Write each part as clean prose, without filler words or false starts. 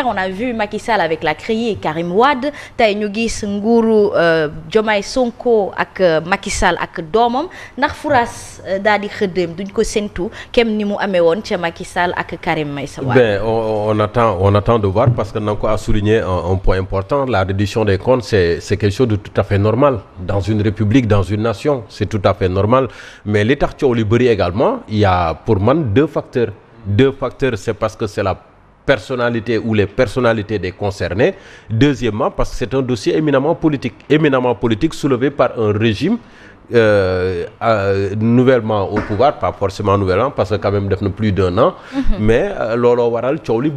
On a vu Macky Sall avec la CREI Karim Wade tey ñu gis nguuru Diomaye Sonko ak Macky Sall ak doomam ndax furaas daal di xëddéem duñ ko séntu kem ni mu amee woon ca Macky Sall ak Karim Meïssa Wade. Ben on attend de voir parce que Nanko a souligné un point important, la reddition des comptes c'est quelque chose de tout à fait normal dans une république, dans une nation, c'est tout à fait normal, mais li tax coow li bëri également il y a pour man deux facteurs, c'est parce que c'est la personnalité ou les personnalités des concernés. Deuxièmement, parce que c'est un dossier éminemment politique soulevé par un régime nouvellement au pouvoir, pas forcément nouvellement parce que quand même def na plus d'un an, mais looloo waral coow li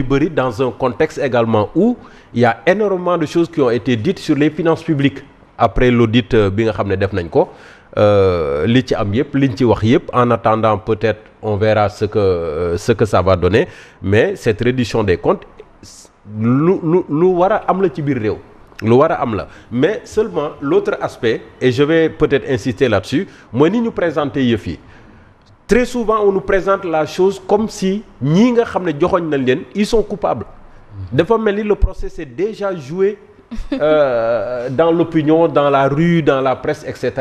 bëri dans un contexte également où il y a énormément de choses qui ont été dites sur les finances publiques après l'audit bi nga xam ne def nañ ko. Li ci am yëpp liñ ci wax yëpp en attendant peut-être on verra ce que ça va donner, mais cette reddition des comptes lu war a am la ci biir réew, lu war a am la, mais seulement l'autre aspect, et je vais peut-être insister là-dessus, mooy ni ñu présenter yëf yi. Très souvent on nous présente la chose comme si ñii nga xam ne joxoñ nañ leen ils sont coupables. Dafa mel ni le procès s'est déjà joué dans l'opinion, dans la rue, dans la presse, etc.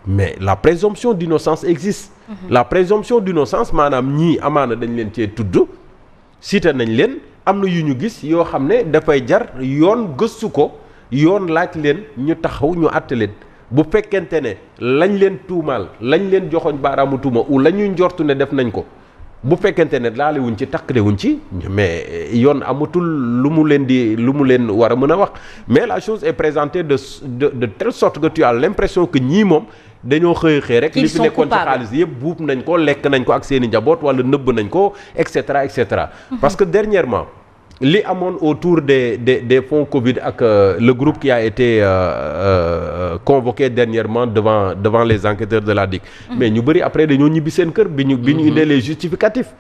Mais la présomption d'innocence existe. La présomption d'innocence maanaam ñii amaana dañ leen cee tudd cité nañ leen, am na yu ñu gis yoo xam ne dafay jar yoon gëstu ko, yoon laaj leen ñu taxaw ñu àtte leen. Bu fekkente ne lañ leen tuumaal, lañ leen joxoñ baaraamu tuuma ou la ñuy njortu ne def nañ ko, bu fekkente ne laale wuñ ci takkale wuñ ci, mais yoon amatul lu mu leen war a mën a wax. Mais la chose est présentée de telle sorte que tu as l'impression que ñii moom dañoo xëy rek li fi nekkoon ci xaalis yëpp buub nañ ko, lekk nañ ko ak seeni njaboot wala nëbb nañ ko, et cetera. Parce que dernièrement li amoon autour des fonds Covid ak le groupe qui a été convoqué dernièrement devant les enquêteurs de la DIC. Mais ñu bëri après dañoo ñibbi seen kër bi ñu indee les justificatifs.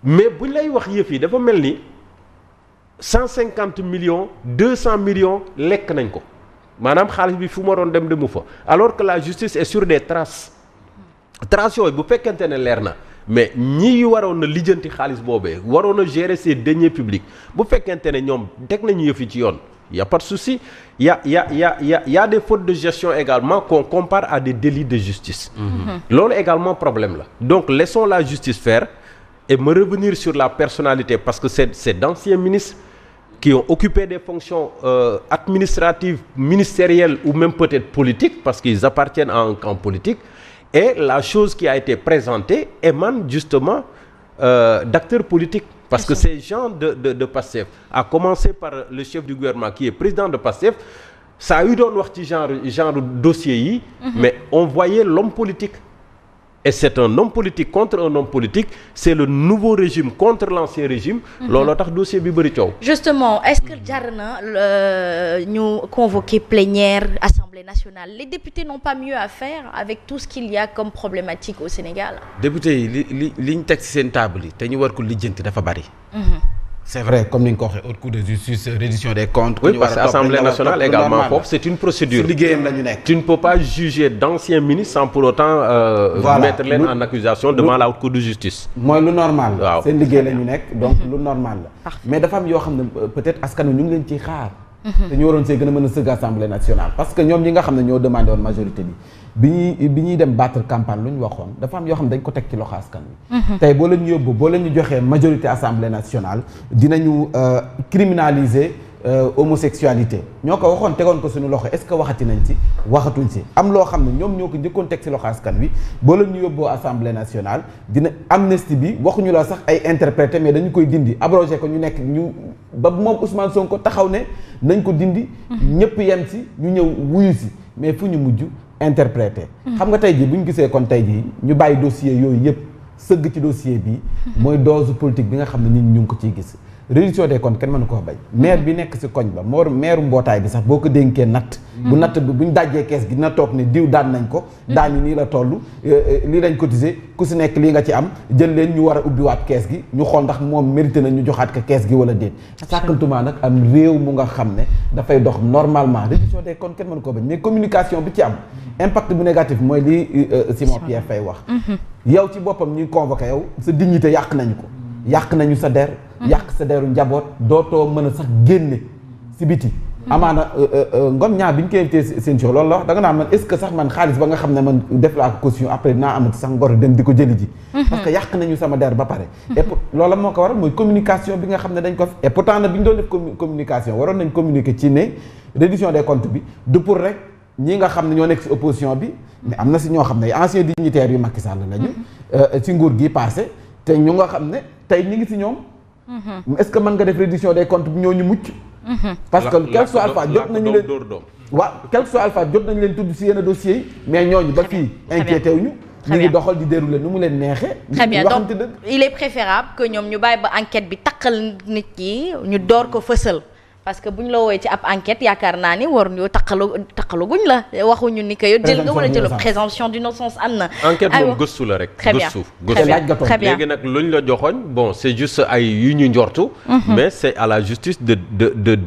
Mais buñ lay wax yëf yi dafa mel ni 150 millions 200 millions lekk nañ ko, maanaam xaalis bi fu ma doon demu fa, alors que la justice est sur des traces yooyu bu fekkente ne leer na. Mais ñi waroon na lijjanti xaalis boobee waroon na gérer ces deniers publics bu fekkente ne ñoom teg nañu yëf yi ci yoon, y a pas de souci. Y a des fautes de gestion également qu'on compare à des délits de justice. Loolu également problème la. Donc laissons la justice faire et me revenir sur la personnalité, parce que c'est d'anciens ministres qui ont occupé des fonctions administratives, ministérielles ou même peut-être politiques, parce qu'ils appartiennent à un camp politique. Et la chose qui a été présentée émane justement d'acteurs politiques. Parce que ces gens de PASTEF, à commencer par le chef du gouvernement qui est président de PASTEF, ça a eu doon wax ci genre dossier yi, mais on voyait l'homme politique. Et c'est un homme politique contre un homme politique, c'est le nouveau régime contre l'ancien régime. Looloo tax dossier bi bëri coow. Justement, est-ce que jar na ñu convoquer plénière Assemblée nationale? Les députés n'ont pas mieux à faire avec tout ce qu'il y a comme problématique au Sénégal. Députés yi li ñu teg ci seen table yi te ñu war ko lijjanti dafa bari. C'est vrai, comme ni nga ko waxee, haute cour de justice, reddition des comptes. Oui, parce que l'Assemblée nationale également foofu c'est une procédure. liggéeyam la ñu nekk. Tu ne peux pas juger d'anciens ministres sans pour autant mettre leen en accusation devant la haute cour de justice. mooy lu normal la. waaw seen liggéey la ñu nekk, donc lu normal la. Mais dafa am yoo xam ne peut-être askan wi ñu ngi leen ciy xaar. te ñu waroon see gën a mën a sëgg Assemblée nationale, parce que ñoom ñi nga xam ne ñoo demandé woon majorité bi ñuy dem battre campagne lu ñu waxoon dafa am yoo xam ne dañ ko teg ci loxo askan wi. tey boo leen ñu joxee majorité Assemblée nationale dinañu criminaliser homosexualité, ñoo ko waxoon tegoon ko suñu loxo, est-ce que waxati nañ ci waxatuñ ci. am loo xam ne ñoom ñoo ko njëkkoon teg ci loxo askan wi, boo leen ñu yóbboo Assemblée nationale dina amnistie bi waxuñu la sax ay interprété, mais dañu koy dindi abrogé ko, ñu nekk ñu ba moom Ousmane Sonko taxaw ne nañ ko dindi. ñëpp yem si ñu ñëw wuyu si, mais fu ñu mujj interprété. xam nga tey jii bu ñu gisee kon tey jii ñu bàyyi dossier yooyu yëpp sëgg ci dossier bi mooy dose politique bi nga xam ne nit ñi ñu ngi ko ciy gis. reddition des comptes kenn mënu koo bañ. maire bi nekk si koñ ba maire mbootaay bi sax boo ko dénkee natt. bu natt bi bu ñu dajjee kees gi dina toog ne diw daan nañ ko. daan nii la toll lii lañ cotisé ku si nekk lii nga ci am jël leen ñu war a ubbiwaat kees gi ñu xool ndax moom mérité na ñu joxaat ko kees gi wala déet. sàkkantuma nag am réew mu nga xam ne dafay dox normalement reddition des comptes kenn mënu koo bañ, mais communication bi ci am impact bu négatif mooy li Simon Pierre Faye wax. yow ci boppam ñuy convoqué yow sa dignité yàq nañu ko. yàq nañu sa der yàq sa deru njaboot dootoo mën a sax génne si biti. amaana Ngom ñaar bi ñu koy invité seen show loolu la wax da nga naan man est-ce que sax man xaalis ba nga xam ne man def laa ko caution après dinaa amati sax ngor dem di ko jëli ji. parce que yàq nañu sama der ba pare. et pour loolu moo ko waral mooy communication bi nga xam ne dañ ko et pourtant nag bi ñu doon def communication waroon nañ communiquer ci ne reddition des comptes bi du pour rek ñi nga xam ne ñoo nekk si opposition bi mais am na si ñoo xam ne anciens dignitaires yu Macky Sall lañu. ci nguur gi passé te ñu nga xam ne tey ñu ngi si ñoom. est-ce que mën nga def reddition des comptes bi ñoo ñu mucc. parce que quel soit alpha jot nañu leen waaw quel soit alpha jot nañu leen tudd si yenn dossiers yi mais ñooñu ba fii inquiété wuñu ñu ngi doxal di dérouler nu mu leen neexee. très bien donc il est préférable que ñoom ñu bàyyi ba enquête bi taqal nit ñi ñu door ko fësal parce que bu ñu la woowee ci ab enquête yaakaar naa ni war ñu taqaluguñ la waxuñu ni que yow jël nga wala jël présomption d'innocence am na. enquête moom gëstu la rek. gëstu très bien léegi nag luñ la joxoñ bon c'est juste ay yu ñu njortu. mais c'est à la justice de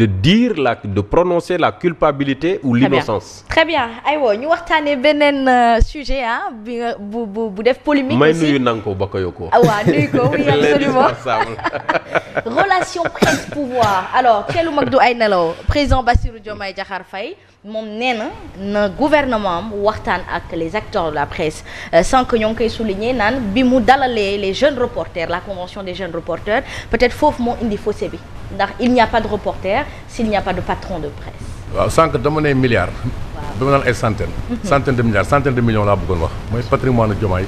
dire de prononcer la culpabilité ou l'innocence. très bien aywa ñu waxtaanee beneen sujet bi bu def polémique. may aussi nuyu Nanko Bakayoko. waaw nuyu ko oui absolument relation presse pouvoir alors teelu mag du ay nelaw président Bassirou Diomaye Diakhar Faye moom nee na gouvernement am waxtaan ak les acteurs de la presse sans que ñoo ngi koy souligner naan bi mu dalalee les jeunes reporters la convention des jeunes reporters peut-être foofu moo indi fossé bi ndax il n'y a pas de reporter s'il n'y a pas de patron de presse. waaw sànq dama ne milliards. waaw dama naan ay centaines de milliards centaines de millions laa bëggoon wax mooy patrimoine Diomaye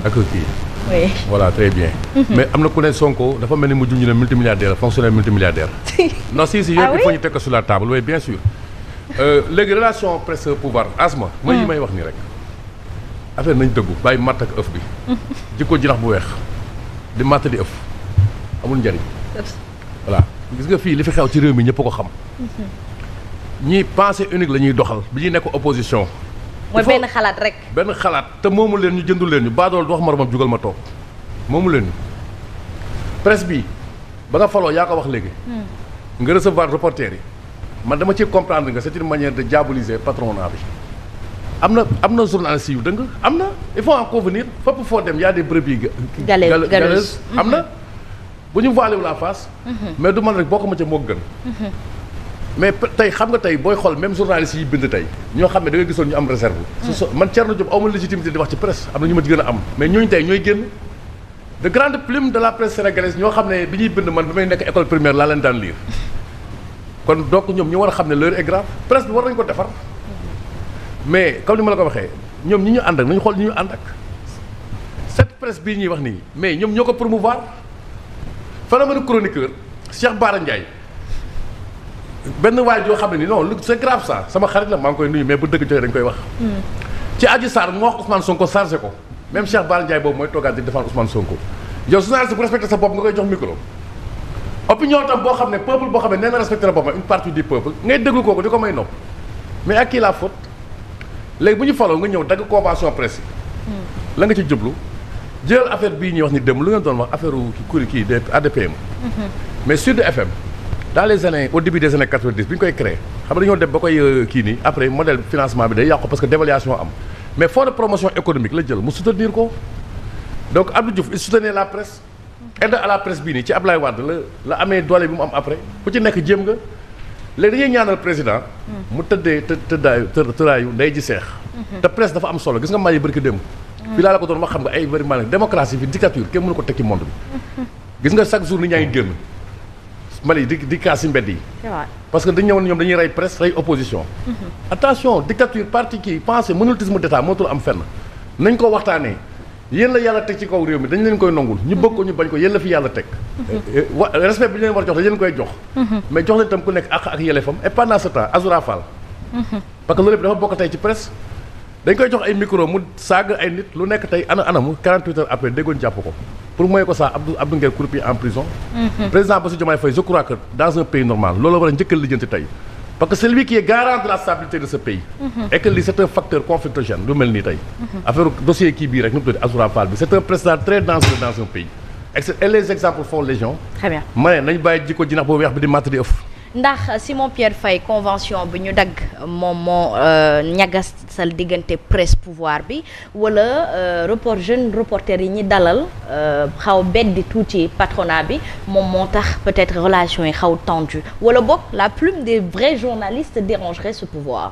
ak kii. oui voilà très bien. mais am na ku ne Sonko dafa mel ni mu junj ne multimilliardaire fonctionnaire multimilliardaire. non si yooyu il faut ñu teg ko sur la table oui bien sûr. léegi relation presse pouvoir asma. mooy yi may wax nii rek. affaire nañ dëggu bàyyi matt ak ëf bi. jikko jinax bu weex di matt di ëf amul njariñ. voilà gis nga fii li fi xew ci réew mi ñëpp ko xam. ñii pensée unique la ñuy doxal bi ñuy nekk opposition. mooy benn xalaat rek. benn xalaat te moomu leen ñu jëndul leen ñu baadool du wax moromam jugal ma toog moomu leen ñu presse bi ba nga faloo yaa ko wax léegi. nga recevoir reporter yi man dama ci comprendre nga c'est une manière de diaboliser patronat bi. am na journaliste yu dëng am na il faut en convenir fépp foo dem y a des brebis galeuses am na bu ñu voilé wu la face. mais du man rek bokk ma ca moo gën. mais tey xam nga tey booy xool même journaliste yi bind tey ñoo xam ne da nga gisoon ñu am réserve. man Thierno Diop awma légitimité di wax ci presse am na ñu ma ci gën a am mais ñooñu tey ñooy génn de grandes plumes de la presse sénégalaise ñoo xam ne bi ñuy bind man bi may nekk école primaire laa leen daan lire. kon donc ñoom ñu war a xam ne l'heure est grave presse bi war nañu ko defar mais comme ni ma la ko waxee ñoom ñi ñu ànd ak nañu xool ñi ñu ànd ak cette presse bii ñuy wax nii mais ñoom ñoo ko promouvoir phénomène chroniqueur Cheikh Bara Ndiaye. benn waay joo xam ne ni non c'est grave ça sama xarit la maa ngi koy nuyu mais bu dëgg joxe dañ koy wax. ci Adji Sarr mu wax Ousmane Sonko chargé ko même Cheikh Bara Ndiaye boobu mooy toogaat di défendre Ousmane Sonko yow journaliste bu respecté sa bopp nga koy jox micro. opinion tam boo xam ne peuple boo xam ne nee na respecté na boppam une partie du peuple ngay déglu kooku di ko may nopp mais ak kii la faute léegi bu ñu faloo nga ñëw dagg convention presse yi. la nga ci jublu jël affaire bii ñuy wax ni dem lu ngeen doon wax affaire kuréel kii des ADPM. mais Sud FM. dans les années au début des années 90 bi ñu koy créé xam nga dañoo dem ba koy kii nii après modèle financement bi day yàqu parce que dévaluation am mais fonds de promotion économique la jël mu soutenir ko donc Abdou Diouf il soutenait la presse aide à la presse bii nii ci Ablaye Wade la amee doole bi mu am après ku ci nekk jéem nga léegi dañuy ñaanal président mu tëddaayu ndey ji seex te presse dafa am solo gis nga Mali barki démb fii laa la ko doon wax xam nga ay vraiment démocratie fi dictature kenn mënu ko teg ci monde bi gis nga chaque jour nit ñaa ngi génn Mali di kaas ci mbedd yi. parce que dañu ñëwoon ñoom dañuy rey presse rey opposition. attention dictature parti kii pensée monolithisme d'état mootul am fenn. nañ ko waxtaanee yéen la yàlla teg ci kaw réew mi dañ leen koy nangul ñu bëgg ko ñu bañ ko yéen la fi yàlla teg. respect bi ñu leen war a jox dañ leen koy jox. mais jox leen itam ku nekk ak yelleefam et pendant ce temps Azoura Fall. parce que loolu yëpp dafa bokk tey ci presse. dañ koy jox ay micro mu saaga ay nit lu nekk tey anamu 48 heures après déggoon jàpp ko pour mooy ko sax Abdou Nguer Kouroupi en prison. président Bassirou Diomaye Faye je crois que dans un pays normal loolu war a njëkkal lijjanti tey parce que c'est lui qui est garant de la stabilité de ce pays. et que lii c'est un facteur conflictogène lu mel nii tey. affaire dossier kii bii rek nu mu tudd Azoura Fall bi c'est un président très dangereux dans un pays et les exemples font légion. très bien ma ne nañ bàyyi jikko jinax boo weex bi di matt di ëff. ndax Simon Pierre Faye convention bi ñu dagg moom moo ñagasal diggante presse pouvoir bi wala jeune reporter yi ñi dalal xaw beddi tuuti patronat bi moom moo tax peut-être relation yi xaw tendu wala boog la plume des vrais journalistes dérangerait ce pouvoir.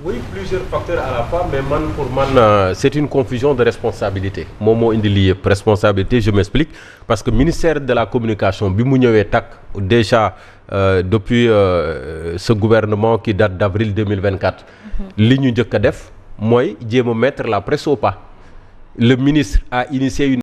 Oui, plusieurs facteurs à la fois, mais pour man c'est une confusion de responsabilité moom moo indi lii yëpp responsabilité je m'explique parce que ministère de la communication bi mu ñëwee takk déjà depuis ce gouvernement qui date d'avril 2024 li ñu njëkk a def mooy jéem a mettre la presse au pas. Le ministre a initié une